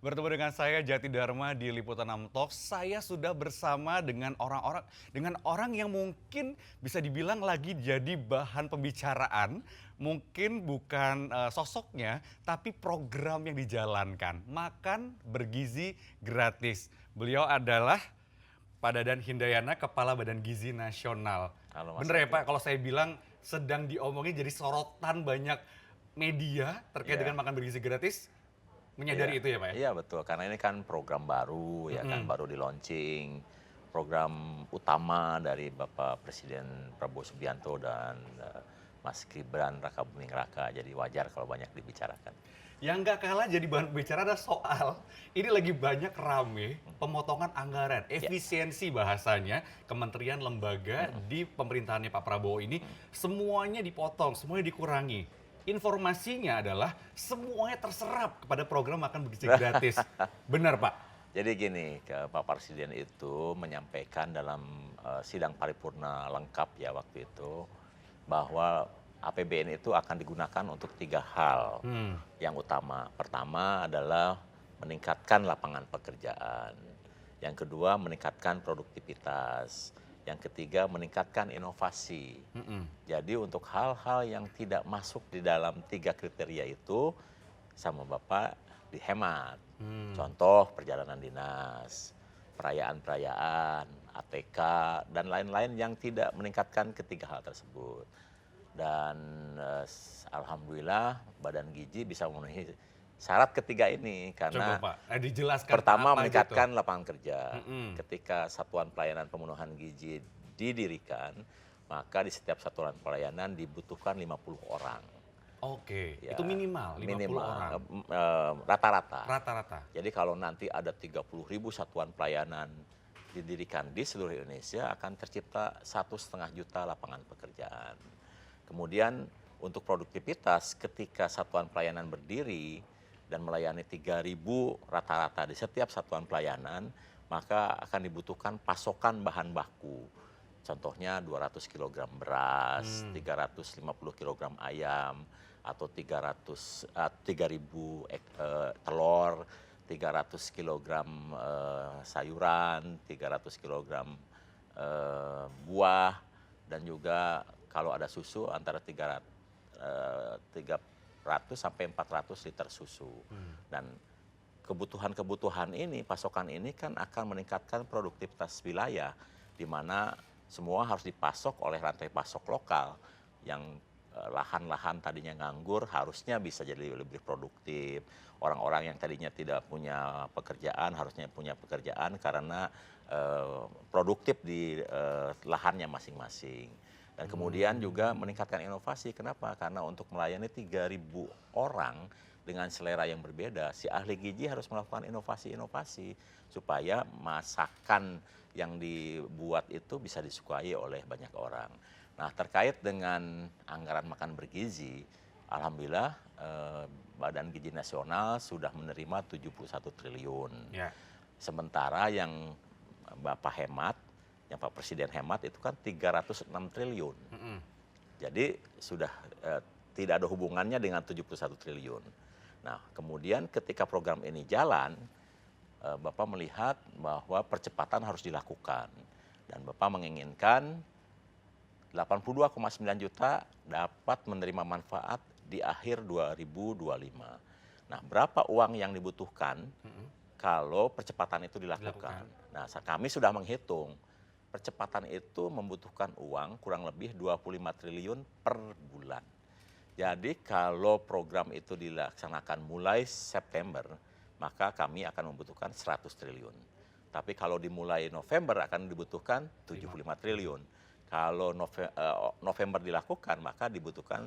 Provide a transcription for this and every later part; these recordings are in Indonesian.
Bertemu dengan saya Jati Dharma di Liputan 6 Talk. Saya sudah bersama dengan orang yang mungkin bisa dibilang lagi jadi bahan pembicaraan. Mungkin bukan sosoknya, tapi program yang dijalankan. Makan bergizi gratis. Beliau adalah Pak Dadan Hindayana, Kepala Badan Gizi Nasional. Halo Mas Bener ya Jati. Pak, kalau saya bilang sedang diomongin jadi sorotan banyak media terkait Iya. dengan makan bergizi gratis. Iya, Menyadari itu ya Pak ya? iya betul, karena ini kan program baru ya kan, Mm-mm. baru di-launching. Program utama dari Bapak Presiden Prabowo Subianto dan Mas Gibran Rakabuming Raka, jadi wajar kalau banyak dibicarakan. Yang nggak kalah jadi bahan bicara ada soal ini lagi banyak rame pemotongan anggaran, Ya. efisiensi bahasanya kementerian lembaga di pemerintahannya Pak Prabowo ini semuanya dipotong, semuanya dikurangi. Informasinya adalah semuanya terserap kepada program makan bergizi gratis. Benar Pak? Jadi gini, Pak Presiden itu menyampaikan dalam sidang paripurna lengkap ya waktu itu, bahwa APBN itu akan digunakan untuk 3 hal yang utama. Pertama adalah meningkatkan lapangan pekerjaan. Yang kedua meningkatkan produktivitas. Yang ketiga meningkatkan inovasi. Jadi untuk hal-hal yang tidak masuk di dalam 3 kriteria itu sama Bapak dihemat. Contoh perjalanan dinas, perayaan-perayaan, ATK, dan lain-lain yang tidak meningkatkan ketiga hal tersebut. Dan alhamdulillah Badan Gizi bisa memenuhi syarat ketiga ini Coba karena Pak, dijelaskan pertama apa aja tuh? meningkatkan lapangan kerja. Mm-mm. Ketika satuan pelayanan pemenuhan gizi didirikan, maka di setiap satuan pelayanan dibutuhkan 50 orang. Oke, Ya, itu minimal 50 minimal orang. rata-rata. Rata-rata. Jadi kalau nanti ada 30.000 satuan pelayanan didirikan di seluruh Indonesia, akan tercipta 1,5 juta lapangan pekerjaan. Kemudian untuk produktivitas, ketika satuan pelayanan berdiri dan melayani 3.000 rata-rata di setiap satuan pelayanan, maka akan dibutuhkan pasokan bahan baku. Contohnya 200 kg beras, 350 kg ayam, atau 3.000 telur, 300 kg sayuran, 300 kg buah, dan juga kalau ada susu antara 300 sampai 400 liter susu. Dan kebutuhan-kebutuhan ini, pasokan ini kan akan meningkatkan produktivitas wilayah, di mana semua harus dipasok oleh rantai pasok lokal yang lahan-lahan tadinya nganggur harusnya bisa jadi lebih produktif. Orang-orang yang tadinya tidak punya pekerjaan harusnya punya pekerjaan karena produktif di lahannya masing-masing. Dan kemudian juga meningkatkan inovasi. Kenapa? Karena untuk melayani 3.000 orang dengan selera yang berbeda, si ahli gizi harus melakukan inovasi-inovasi supaya masakan yang dibuat itu bisa disukai oleh banyak orang. Nah, terkait dengan anggaran makan bergizi, alhamdulillah Badan Gizi Nasional sudah menerima 71 triliun. Ya. Sementara yang Bapak hemat, yang Pak Presiden hemat itu kan 306 triliun. Jadi sudah tidak ada hubungannya dengan 71 triliun. Nah, kemudian ketika program ini jalan, Bapak melihat bahwa percepatan harus dilakukan. Dan Bapak menginginkan 82,9 juta dapat menerima manfaat di akhir 2025. Nah, berapa uang yang dibutuhkan kalau percepatan itu dilakukan? Nah, kami sudah menghitung. Percepatan itu membutuhkan uang kurang lebih 25 triliun per bulan. Jadi kalau program itu dilaksanakan mulai September, maka kami akan membutuhkan 100 triliun. Tapi kalau dimulai November akan dibutuhkan 75 triliun. Kalau November dilakukan maka dibutuhkan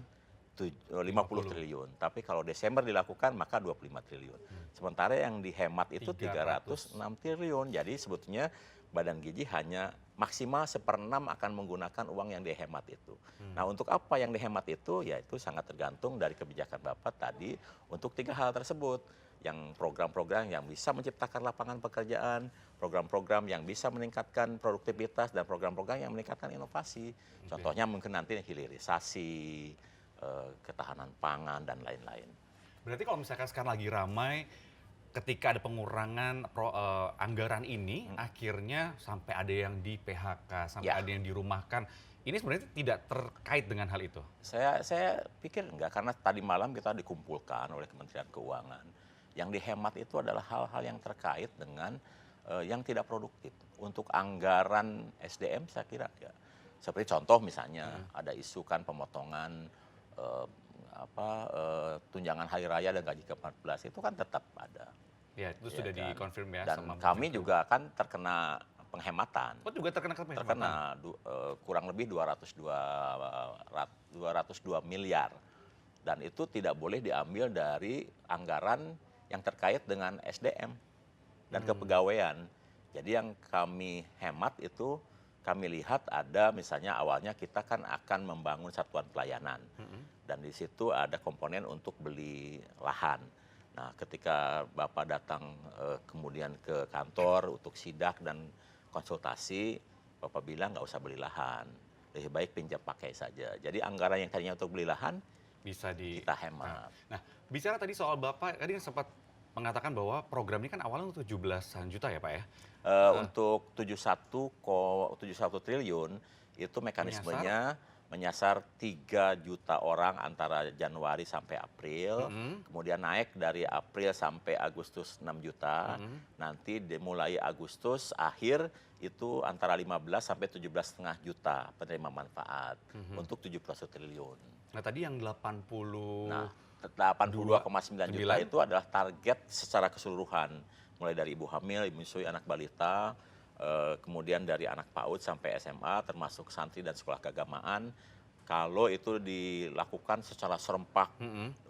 50 triliun. Tapi kalau Desember dilakukan maka 25 triliun. Sementara yang dihemat itu 306 triliun. Jadi sebetulnya Badan Gizi hanya maksimal 1/6 akan menggunakan uang yang dihemat itu. Nah, untuk apa yang dihemat itu? Ya itu sangat tergantung dari kebijakan Bapak tadi untuk 3 hal tersebut. Yang program-program yang bisa menciptakan lapangan pekerjaan, program-program yang bisa meningkatkan produktivitas, dan program-program yang meningkatkan inovasi. Contohnya mungkin nanti hilirisasi, ketahanan pangan, dan lain-lain. Berarti kalau misalkan sekarang lagi ramai ketika ada pengurangan anggaran ini, akhirnya sampai ada yang di PHK, sampai Ya. ada yang dirumahkan. Ini sebenarnya tidak terkait dengan hal itu. Saya pikir enggak, karena tadi malam kita dikumpulkan oleh Kementerian Keuangan. Yang dihemat itu adalah hal-hal yang terkait dengan yang tidak produktif. Untuk anggaran SDM saya kira ya. Seperti contoh misalnya ada isu kan pemotongan tunjangan hari raya dan gaji ke-14 itu kan tetap ada. Ya, itu Ya sudah kan? dikonfirm ya Dan sama kami Menko. juga kan terkena penghematan. Oh, juga terkena Terkena kurang lebih 202 miliar. Dan itu tidak boleh diambil dari anggaran yang terkait dengan SDM dan kepegawaian. Jadi yang kami hemat itu kami lihat ada misalnya awalnya kita kan akan membangun satuan pelayanan. Dan di situ ada komponen untuk beli lahan. Nah, ketika Bapak datang kemudian ke kantor untuk sidak dan konsultasi, Bapak bilang nggak usah beli lahan, lebih baik pinjam pakai saja. Jadi anggaran yang tadinya untuk beli lahan bisa kita hemat. Nah, bicara tadi soal Bapak, tadi sempat mengatakan bahwa program ini kan awalnya untuk 17-an juta ya Pak ya? Untuk 71 triliun itu mekanismenya menyasar 3 juta orang antara Januari sampai April, kemudian naik dari April sampai Agustus 6 juta, nanti mulai Agustus akhir itu antara 15 sampai 17,5 juta penerima manfaat untuk 71 triliun. Nah, tadi yang 80... Nah, 82,9 juta itu adalah target secara keseluruhan, mulai dari ibu hamil, ibu menyusui, anak balita, kemudian dari anak PAUD sampai SMA, termasuk santri dan sekolah keagamaan. Kalau itu dilakukan secara serempak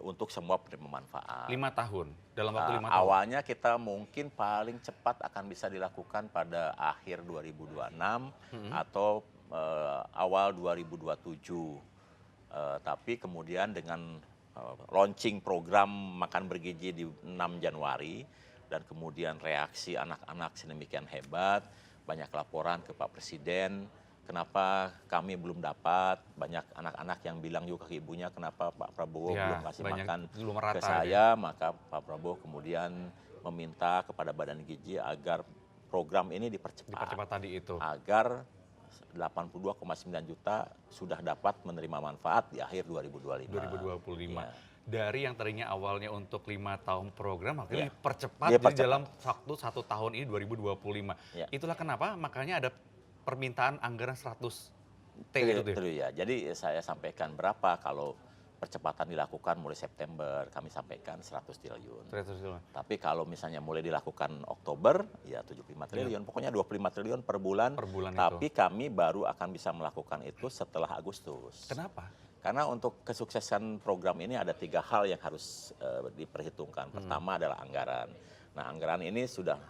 untuk semua penerima manfaat. 5 tahun, dalam waktu 5 tahun. Awalnya kita mungkin paling cepat akan bisa dilakukan pada akhir 2026 atau awal 2027. Tapi kemudian dengan launching program makan bergizi di 6 Januari dan kemudian reaksi anak-anak sedemikian hebat, banyak laporan ke Pak Presiden, kenapa kami belum dapat, banyak anak-anak yang bilang juga ke ibunya kenapa Pak Prabowo belum kasih makan ke saya, maka Pak Prabowo kemudian meminta kepada Badan Gizi agar program ini dipercepat tadi itu. agar 82,9 juta sudah dapat menerima manfaat di akhir 2025. Ya. Dari yang tadinya awalnya untuk 5 tahun program, akhirnya dipercepat jadi dalam waktu 1 tahun ini 2025. Ya. Itulah kenapa makanya ada permintaan anggaran 100 T itu itu. Ya. Jadi saya sampaikan berapa kalau percepatan dilakukan mulai September, kami sampaikan 100 triliun. Tapi kalau misalnya mulai dilakukan Oktober, ya 75 triliun. Pokoknya 25 triliun per bulan. Tapi kami baru akan bisa melakukan itu setelah Agustus. Kenapa? Karena untuk kesuksesan program ini ada 3 hal yang harus diperhitungkan. Pertama adalah anggaran. Nah, anggaran ini sudah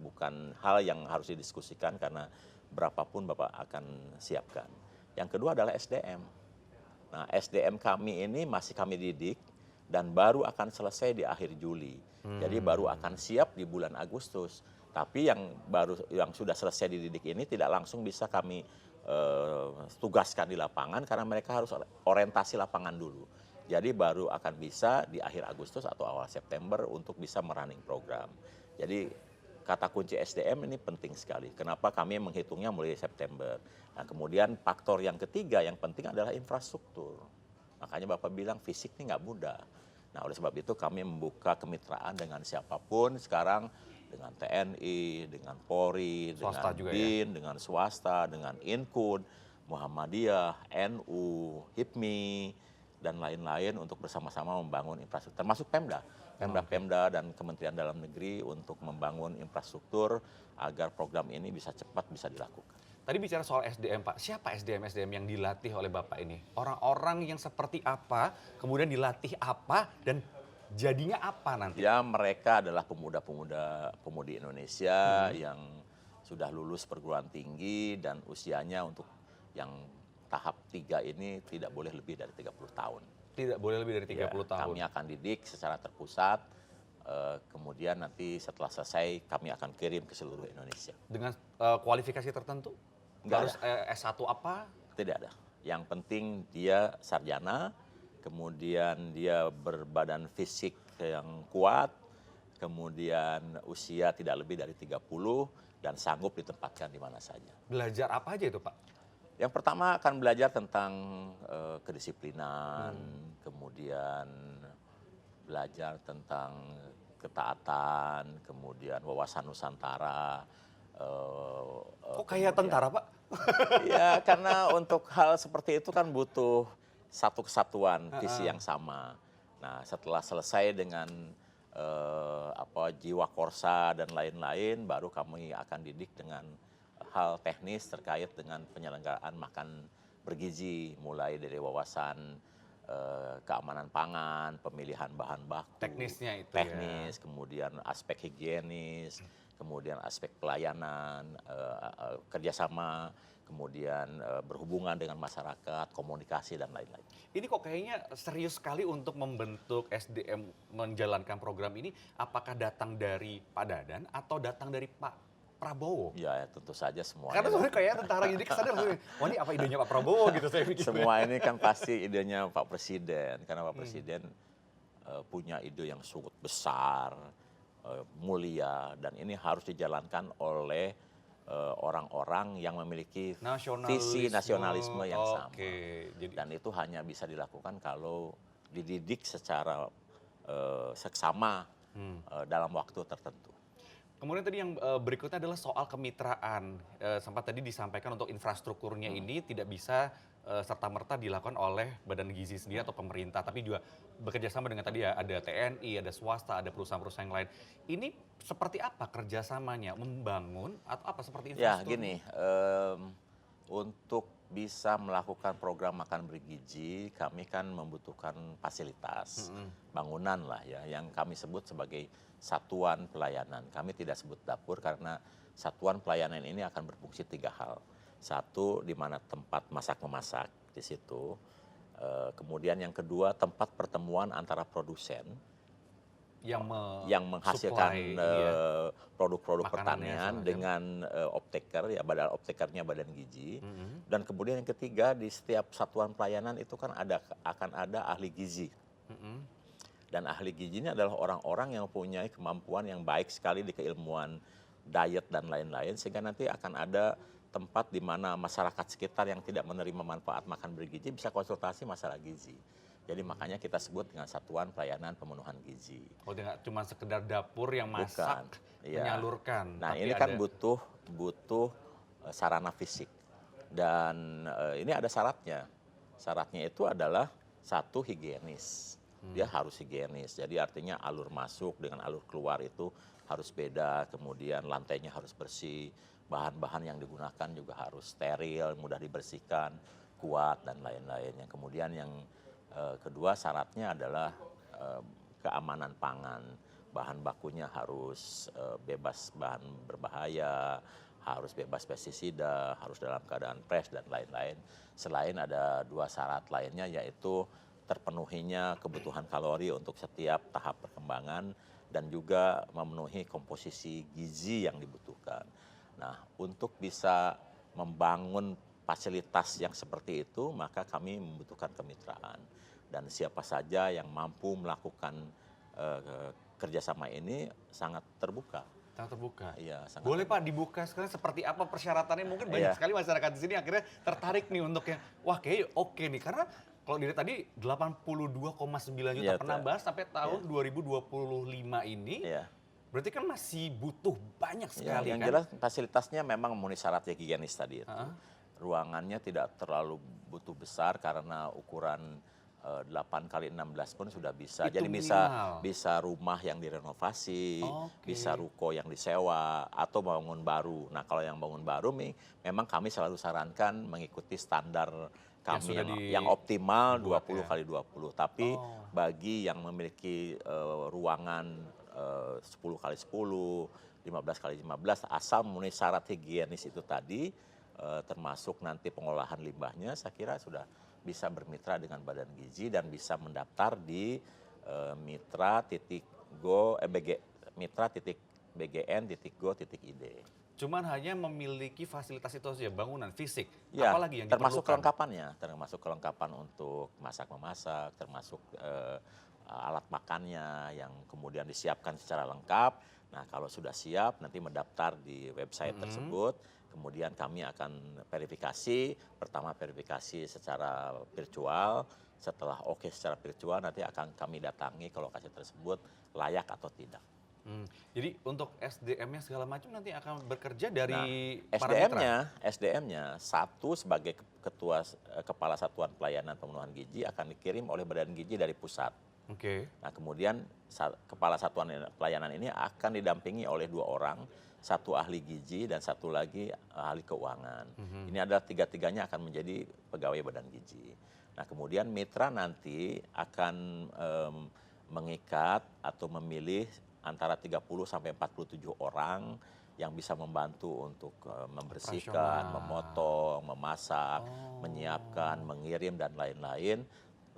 bukan hal yang harus didiskusikan karena berapapun Bapak akan siapkan. Yang kedua adalah SDM. Nah, SDM kami ini masih kami didik dan baru akan selesai di akhir Juli. Jadi baru akan siap di bulan Agustus. Tapi yang sudah selesai dididik ini tidak langsung bisa kami tugaskan di lapangan karena mereka harus orientasi lapangan dulu. Jadi baru akan bisa di akhir Agustus atau awal September untuk bisa merunning program. Jadi kata kunci SDM ini penting sekali. Kenapa kami menghitungnya mulai September. Nah, kemudian faktor yang ketiga yang penting adalah infrastruktur. Makanya Bapak bilang fisik ini nggak mudah. Nah, oleh sebab itu kami membuka kemitraan dengan siapapun sekarang, dengan TNI, dengan Polri, dengan BIN, dengan swasta, dengan Inkud, Muhammadiyah, NU, HIPMI, dan lain-lain untuk bersama-sama membangun infrastruktur, termasuk Pemda dan Kementerian Dalam Negeri untuk membangun infrastruktur agar program ini bisa cepat bisa dilakukan. Tadi bicara soal SDM Pak, siapa SDM yang dilatih oleh Bapak ini? Orang-orang yang seperti apa, kemudian dilatih apa, dan jadinya apa nanti? Ya, mereka adalah pemudi Indonesia yang sudah lulus perguruan tinggi dan usianya untuk yang tahap 3 ini tidak boleh lebih dari 30 tahun. Tidak boleh lebih dari 30 tahun. Kami akan didik secara terpusat, kemudian nanti setelah selesai kami akan kirim ke seluruh Indonesia. Dengan kualifikasi tertentu? Harus S1 apa? Tidak ada. Yang penting dia sarjana, kemudian dia berbadan fisik yang kuat, kemudian usia tidak lebih dari 30 dan sanggup ditempatkan di mana saja. Belajar apa aja itu Pak? Yang pertama akan belajar tentang kedisiplinan, kemudian belajar tentang ketaatan, kemudian wawasan Nusantara. Kok kayak tentara Pak? Ya, karena untuk hal seperti itu kan butuh satu kesatuan, visi yang sama. Nah, setelah selesai dengan jiwa korsa dan lain-lain, baru kami akan didik dengan hal teknis terkait dengan penyelenggaraan makan bergizi, mulai dari wawasan keamanan pangan, pemilihan bahan baku, Teknisnya itu teknis, kemudian aspek higienis, kemudian aspek pelayanan, kerjasama, kemudian berhubungan dengan masyarakat, komunikasi dan lain-lain. Ini kok kayaknya serius sekali untuk membentuk SDM menjalankan program ini. Apakah datang dari Pak Dadan atau datang dari Pak Prabowo? Ya, tentu saja semuanya. Karena sebenarnya kayak tentara jadi kesannya langsung, wah ini apa idenya Pak Prabowo gitu saya pikir. Semua ini kan pasti idenya Pak Presiden, karena Pak Presiden punya ide yang sangat besar, mulia, dan ini harus dijalankan oleh orang-orang yang memiliki visi nasionalisme yang sama. Dan itu hanya bisa dilakukan kalau dididik secara seksama dalam waktu tertentu. Kemudian tadi yang berikutnya adalah soal kemitraan. Sempat tadi disampaikan untuk infrastrukturnya ini tidak bisa serta-merta dilakukan oleh Badan Gizi sendiri atau pemerintah, tapi juga bekerja sama dengan tadi ya ada TNI, ada swasta, ada perusahaan-perusahaan yang lain. Ini seperti apa kerjasamanya? Membangun atau apa seperti infrastruktur? Ya gini, untuk bisa melakukan program makan bergizi, kami kan membutuhkan fasilitas, bangunan lah ya, yang kami sebut sebagai satuan pelayanan. Kami tidak sebut dapur karena satuan pelayanan ini akan berfungsi 3 hal. Satu, di mana tempat masak-memasak di situ. Kemudian yang kedua, tempat pertemuan antara produsen yang menghasilkan produk-produk pertanian dengan optaker, ya optakernya Badan Gizi. Dan kemudian yang ketiga, di setiap satuan pelayanan itu kan akan ada ahli gizi. Dan ahli gizi ini adalah orang-orang yang mempunyai kemampuan yang baik sekali di keilmuan diet dan lain-lain, sehingga nanti akan ada tempat di mana masyarakat sekitar yang tidak menerima manfaat makan bergizi bisa konsultasi masalah gizi. Jadi makanya kita sebut dengan satuan pelayanan pemenuhan gizi. Oh, tidak cuma sekedar dapur yang masak, menyalurkan. Nah, ini kan butuh sarana fisik. Dan ini ada syaratnya. Syaratnya itu adalah satu, higienis. Dia harus higienis. Jadi artinya alur masuk dengan alur keluar itu harus beda. Kemudian lantainya harus bersih. Bahan-bahan yang digunakan juga harus steril, mudah dibersihkan, kuat dan lain-lain. Yang kemudian yang kedua syaratnya adalah keamanan pangan. Bahan bakunya harus bebas bahan berbahaya, harus bebas pestisida, harus dalam keadaan fresh dan lain-lain. Selain ada 2 syarat lainnya, yaitu terpenuhinya kebutuhan kalori untuk setiap tahap perkembangan dan juga memenuhi komposisi gizi yang dibutuhkan. Nah, untuk bisa membangun fasilitas yang seperti itu, maka kami membutuhkan kemitraan. Dan siapa saja yang mampu melakukan kerjasama ini sangat terbuka. Sangat terbuka. Iya, sangat boleh Pak dibuka sekarang seperti apa persyaratannya? Mungkin banyak sekali masyarakat di sini akhirnya tertarik nih untuk yang wah kayaknya oke nih, karena kalau dilihat tadi 82,9 juta penambahan sampai tahun 2025 ini. Berarti kan masih butuh banyak sekali yang kan? jelas fasilitasnya memang memenuhi syarat higienis tadi itu. Ruangannya tidak terlalu butuh besar karena ukuran 8 kali 16 pun sudah bisa. Itu jadi bisa rumah yang direnovasi, bisa ruko yang disewa atau bangun baru. Nah, kalau yang bangun baru memang kami selalu sarankan mengikuti standar kami yang optimal 20 kali 20. Tapi bagi yang memiliki ruangan 10 kali 10, 15 kali 15, asal memenuhi syarat higienis itu tadi, termasuk nanti pengolahan limbahnya, saya kira sudah bisa bermitra dengan Badan Gizi dan bisa mendaftar di mitra.bgn.go.id. Cuman hanya memiliki fasilitas itu saja, bangunan fisik. Ya, apalagi yang termasuk kelengkapannya, termasuk kelengkapan untuk masak-memasak, termasuk alat makannya yang kemudian disiapkan secara lengkap. Nah, kalau sudah siap nanti mendaftar di website tersebut. Kemudian kami akan verifikasi, pertama verifikasi secara virtual, setelah oke secara virtual nanti akan kami datangi ke lokasi tersebut layak atau tidak. Jadi untuk SDM-nya segala macam nanti akan bekerja dari Nah, para mitra? SDM-nya satu sebagai kepala satuan pelayanan pemenuhan gizi akan dikirim oleh Badan Gizi dari pusat. Oke. Nah, kemudian kepala satuan pelayanan ini akan didampingi oleh 2 orang, satu ahli gizi dan satu lagi ahli keuangan. Ini adalah tiga-tiganya akan menjadi pegawai Badan Gizi. Nah, kemudian mitra nanti akan mengikat atau memilih antara 30 sampai 47 orang yang bisa membantu untuk membersihkan, Operasional. memotong, memasak, menyiapkan, mengirim dan lain-lain.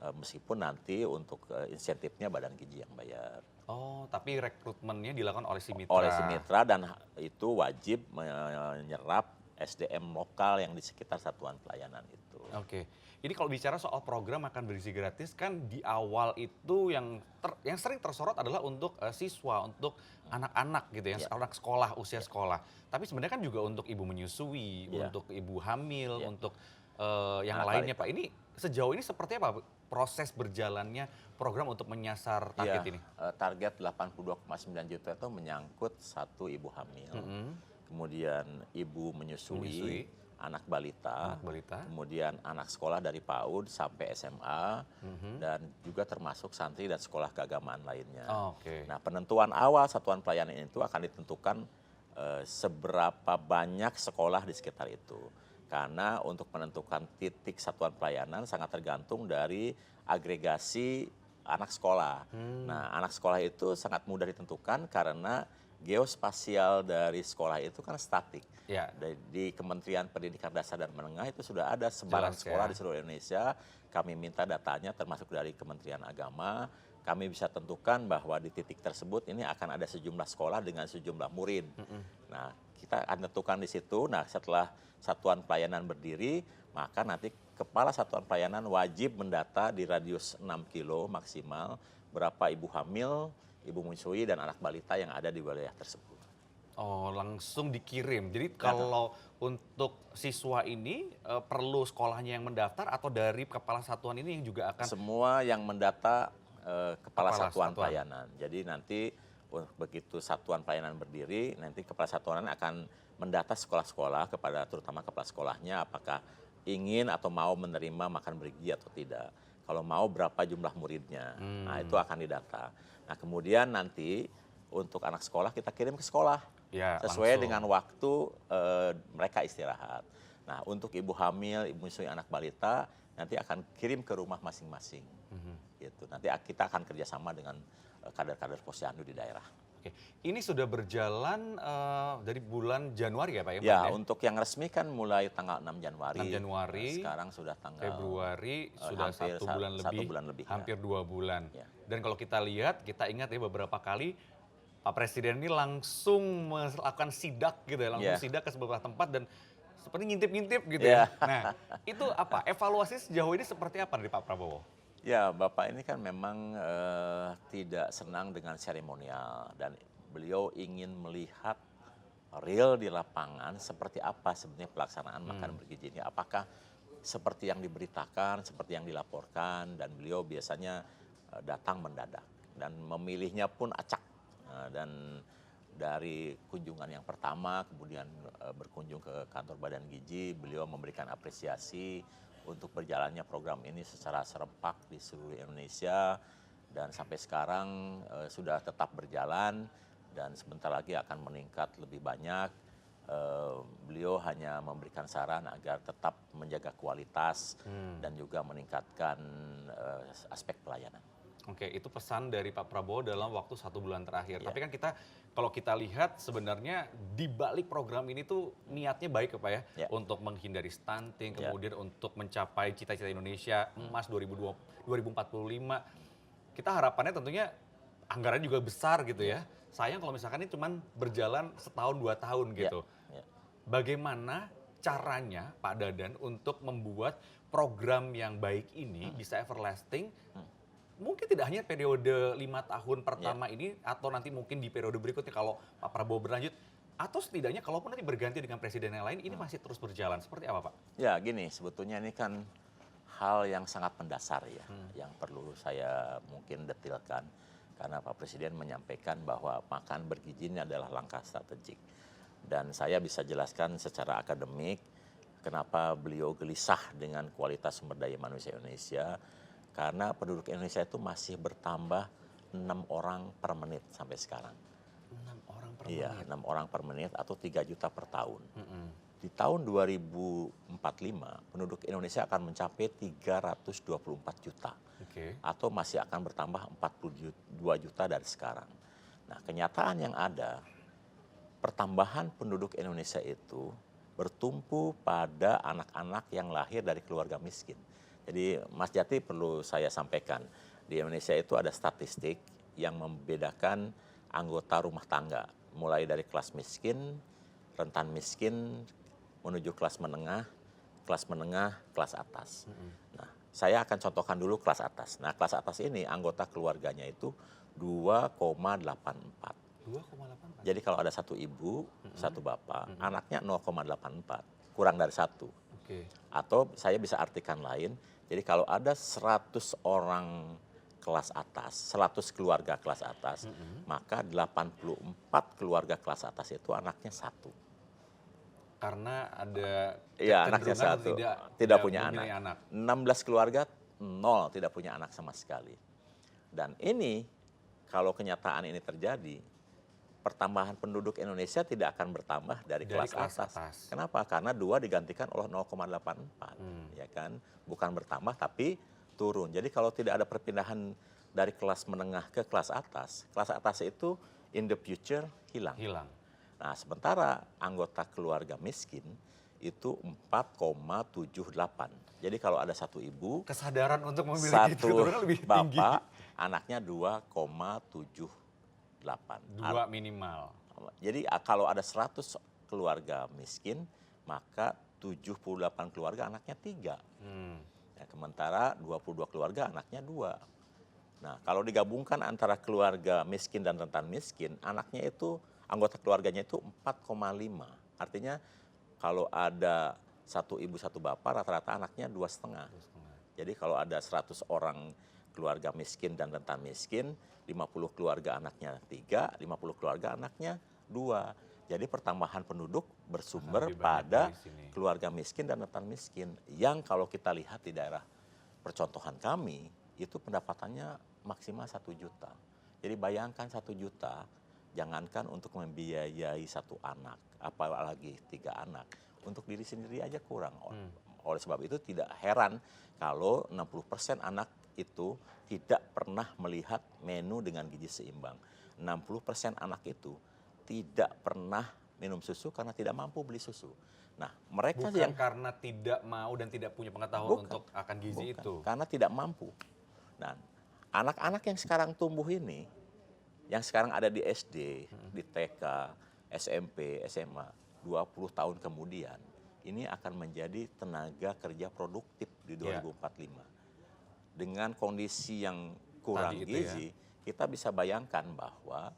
Meskipun nanti untuk insentifnya Badan Gizi yang bayar. Oh, tapi rekrutmennya dilakukan oleh si mitra. Oleh si mitra dan itu wajib menyerap SDM lokal yang di sekitar satuan pelayanan itu. Oke. Ini kalau bicara soal program makan bergizi gratis kan di awal itu yang sering tersorot adalah untuk siswa, untuk anak-anak gitu ya, Ya. anak sekolah, usia sekolah. Tapi sebenarnya kan juga untuk ibu menyusui, Ya. untuk ibu hamil, Ya. untuk yang Anak lainnya balita. Pak. Ini sejauh ini seperti apa proses berjalannya program untuk menyasar target ini? Target 82,9 juta itu menyangkut satu ibu hamil, kemudian ibu menyusui, anak balita, Anak balita. kemudian anak sekolah dari PAUD sampai SMA, dan juga termasuk santri dan sekolah keagamaan lainnya. Oke. Nah, penentuan awal satuan pelayanan itu akan ditentukan seberapa banyak sekolah di sekitar itu. Karena untuk menentukan titik satuan pelayanan sangat tergantung dari agregasi anak sekolah. Nah, anak sekolah itu sangat mudah ditentukan karena geospasial dari sekolah itu kan statik. Ya. Di Kementerian Pendidikan Dasar dan Menengah itu sudah ada sebaran Jelas, sekolah ya. di seluruh Indonesia. Kami minta datanya termasuk dari Kementerian Agama. Kami bisa tentukan bahwa di titik tersebut ini akan ada sejumlah sekolah dengan sejumlah murid. Nah, kita akan tentukan di situ. Nah, setelah satuan pelayanan berdiri, maka nanti kepala satuan pelayanan wajib mendata di radius 6 kilo maksimal berapa ibu hamil, ibu menyusui, dan anak balita yang ada di wilayah tersebut. Oh, langsung dikirim. Jadi kalau untuk siswa ini perlu sekolahnya yang mendaftar atau dari kepala satuan ini yang juga akan Semua yang mendata kepala satuan satuan. pelayanan. Jadi nanti begitu satuan pelayanan berdiri, nanti kepala satuan akan mendata sekolah-sekolah terutama kepala sekolahnya apakah ingin atau mau menerima makan bergizi atau tidak. Kalau mau berapa jumlah muridnya. Nah, itu akan didata. Nah, kemudian nanti untuk anak sekolah kita kirim ke sekolah. Ya, Sesuai langsung. dengan waktu mereka istirahat. Nah, untuk ibu hamil, ibu menyusui, anak balita nanti akan kirim ke rumah masing-masing. Gitu. Nanti kita akan kerjasama dengan kader-kader posyandu di daerah. Oke. Ini sudah berjalan dari bulan Januari ya Pak ya? Ya, Pak, untuk yang resmi kan mulai tanggal 6 Januari. 6 Januari, Sekarang sudah tanggal Februari sudah hampir 1 bulan lebih, lebih, ya. hampir 2 bulan. Ya. Dan kalau kita lihat, kita ingat ya beberapa kali Pak Presiden ini langsung melakukan sidak gitu ya, langsung Ya. sidak ke beberapa tempat dan seperti ngintip-ngintip gitu Ya. ya. Nah, itu apa? Evaluasi sejauh ini seperti apa dari Pak Prabowo? Ya, Bapak ini kan memang tidak senang dengan seremonial dan beliau ingin melihat real di lapangan seperti apa sebenarnya pelaksanaan makan bergizi ini. Apakah seperti yang diberitakan, seperti yang dilaporkan, dan beliau biasanya datang mendadak dan memilihnya pun acak. Dan dari kunjungan yang pertama kemudian berkunjung ke kantor Badan Gizi, beliau memberikan apresiasi untuk berjalannya program ini secara serempak di seluruh Indonesia dan sampai sekarang sudah tetap berjalan dan sebentar lagi akan meningkat lebih banyak. Beliau hanya memberikan saran agar tetap menjaga kualitas dan juga meningkatkan aspek pelayanan. Oke, itu pesan dari Pak Prabowo dalam waktu 1 bulan terakhir. Ya. Tapi kan kalau kita lihat sebenarnya di balik program ini tuh niatnya baik ya Pak ya. Ya. Untuk menghindari stunting, Ya. kemudian untuk mencapai cita-cita Indonesia emas 2045. Kita harapannya tentunya anggaran juga besar gitu ya. Sayang kalau misalkan ini cuma berjalan setahun 2 tahun gitu. Ya. Bagaimana caranya Pak Dadan untuk membuat program yang baik ini bisa everlasting? mungkin tidak hanya periode 5 tahun pertama ini, atau nanti mungkin di periode berikutnya kalau Pak Prabowo berlanjut, atau setidaknya kalaupun nanti berganti dengan presiden yang lain, ini masih terus berjalan. Seperti apa, Pak? Ya gini, sebetulnya ini kan hal yang sangat mendasar ya, yang perlu saya mungkin detilkan. Karena Pak Presiden menyampaikan bahwa makan bergizi ini adalah langkah strategik. Dan saya bisa jelaskan secara akademik kenapa beliau gelisah dengan kualitas sumber daya manusia Indonesia. Karena penduduk Indonesia itu masih bertambah 6 orang per menit sampai sekarang. 6 orang per Iya, menit. 6 orang per menit atau 3 juta per tahun. Di tahun 2045, penduduk Indonesia akan mencapai 324 juta. Oke. Atau masih akan bertambah 42 juta dari sekarang. Nah, kenyataan yang ada, pertambahan penduduk Indonesia itu bertumpu pada anak-anak yang lahir dari keluarga miskin. Jadi Mas Jati perlu saya sampaikan, di Indonesia itu ada statistik yang membedakan anggota rumah tangga, mulai dari kelas miskin, rentan miskin, menuju kelas menengah, kelas atas. Nah, saya akan contohkan dulu kelas atas. Nah, kelas atas ini anggota keluarganya itu 2,84. 2,84. Jadi kalau ada satu ibu, satu bapak, anaknya 0,84, kurang dari satu. Oke. Atau saya bisa artikan lain, jadi kalau ada 100 orang kelas atas, 100 keluarga kelas atas, maka 84 keluarga kelas atas itu anaknya satu. Karena ada Iya, anaknya kecenderungan satu, untuk tidak punya memilih anak. 16 keluarga, 0 tidak punya anak sama sekali. Dan ini, kalau kenyataan ini terjadi, pertambahan penduduk Indonesia tidak akan bertambah dari kelas atas. Kenapa? Karena 2 digantikan oleh 0,84, ya kan? Bukan bertambah tapi turun. Jadi kalau tidak ada perpindahan dari kelas menengah ke kelas atas itu in the future hilang. Nah, sementara anggota keluarga miskin itu 4,78. Jadi kalau ada satu ibu, Kesadaran untuk memiliki satu keturunan lebih tinggi. bapak, anaknya 2,78. 2 minimal. Jadi kalau ada 100 keluarga miskin, maka 78 keluarga anaknya 3. Ya, sementara 22 keluarga anaknya 2. Nah, kalau digabungkan antara keluarga miskin dan rentan miskin, anaknya itu, anggota keluarganya itu 4,5. Artinya kalau ada satu ibu satu bapak, rata-rata anaknya 2,5. Jadi kalau ada 100 orang keluarga miskin dan rentan miskin, 50 keluarga anaknya 3, 50 keluarga anaknya 2. Jadi pertambahan penduduk bersumber pada keluarga miskin dan rentan miskin. Yang kalau kita lihat di daerah percontohan kami, itu pendapatannya maksimal 1 juta. Jadi bayangkan 1 juta, jangankan untuk membiayai satu anak, apalagi 3 anak. Untuk diri sendiri aja kurang. Oleh sebab itu tidak heran kalau 60% anak itu tidak pernah melihat menu dengan gizi seimbang. 60% anak itu tidak pernah minum susu karena tidak mampu beli susu. Nah, mereka bukan karena tidak mau dan tidak punya pengetahuan untuk akan gizi itu. Karena tidak mampu. Nah, anak-anak yang sekarang tumbuh ini, yang sekarang ada di SD, di TK, SMP, SMA, 20 tahun kemudian, ini akan menjadi tenaga kerja produktif di 2045. Dengan kondisi yang kurang gizi, kita bisa bayangkan bahwa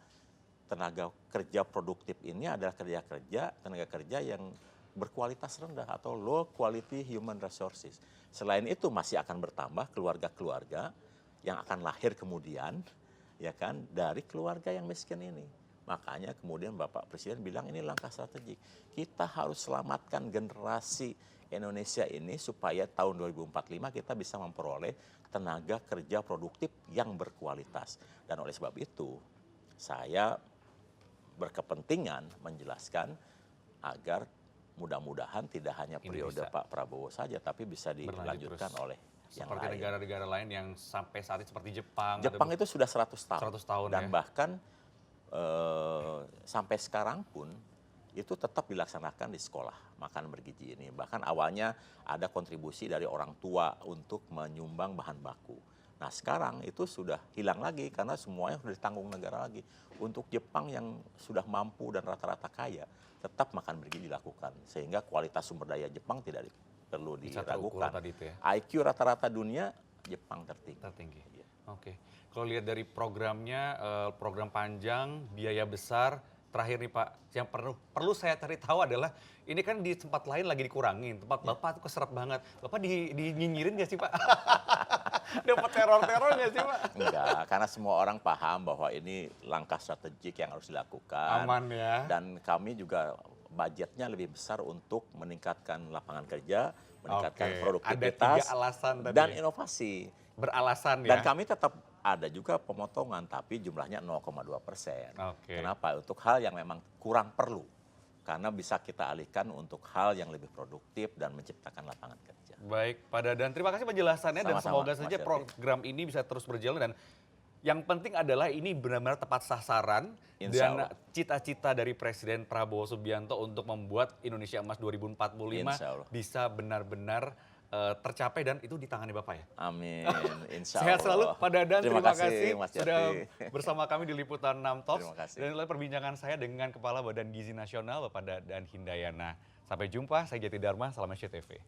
tenaga kerja produktif ini adalah tenaga kerja yang berkualitas rendah atau low quality human resources. Selain itu masih akan bertambah keluarga-keluarga yang akan lahir kemudian, ya kan, dari keluarga yang miskin ini. Makanya kemudian Bapak Presiden bilang ini langkah strategik. Kita harus selamatkan generasi Indonesia ini supaya tahun 2045 kita bisa memperoleh tenaga kerja produktif yang berkualitas. Dan oleh sebab itu saya berkepentingan menjelaskan agar mudah-mudahan tidak hanya periode Pak Prabowo saja, tapi bisa dilanjutkan oleh yang seperti lain. negara-negara lain yang sampai saat ini seperti Jepang. Jepang itu sudah 100 tahun. 100 tahun dan bahkan sampai sekarang pun itu tetap dilaksanakan di sekolah makan bergizi ini. Bahkan awalnya ada kontribusi dari orang tua untuk menyumbang bahan baku. Nah sekarang itu sudah hilang lagi karena semuanya sudah ditanggung negara lagi. Untuk Jepang yang sudah mampu dan rata-rata kaya, tetap makan bergizi dilakukan. Sehingga kualitas sumber daya Jepang perlu diragukan. IQ rata-rata dunia Jepang tertinggi. Oke. Kalau lihat dari programnya, program panjang, biaya besar, terakhir nih Pak, yang perlu saya cari tahu adalah ini kan di tempat lain lagi dikurangin, tempat Bapak tuh keserap banget. Bapak dinyinyirin nggak sih Pak? Dapat teror-teror nggak sih Pak? Enggak, karena semua orang paham bahwa ini langkah strategik yang harus dilakukan. Aman ya. Dan kami juga budgetnya lebih besar untuk meningkatkan lapangan kerja, meningkatkan Oke, produktivitas, ada 3 alasan tadi dan ya. inovasi. Beralasan Dan ya. kami tetap ada juga pemotongan, tapi jumlahnya 0,2%. Oke. Kenapa? Untuk hal yang memang kurang perlu. Karena bisa kita alihkan untuk hal yang lebih produktif dan menciptakan lapangan kerja. Baik, Pak Dadan. Terima kasih penjelasannya dan Sama-sama, semoga Mas saja Yofi. program ini bisa terus berjalan dan yang penting adalah ini benar-benar tepat sasaran Insya dan Allah. cita-cita dari Presiden Prabowo Subianto untuk membuat Indonesia Emas 2045 Insya Allah. bisa benar-benar tercapai dan itu di tangannya Bapak ya. Amin, insya Allah. Sehat selalu Pak Dadan, terima kasih Mas sudah Yati. bersama kami di Liputan 6 Talks. Terima kasih. Dan itulah perbincangan saya dengan Kepala Badan Gizi Nasional Bapak Dadan Hindayana. Sampai jumpa, saya Jati Dharma, salam SCTV.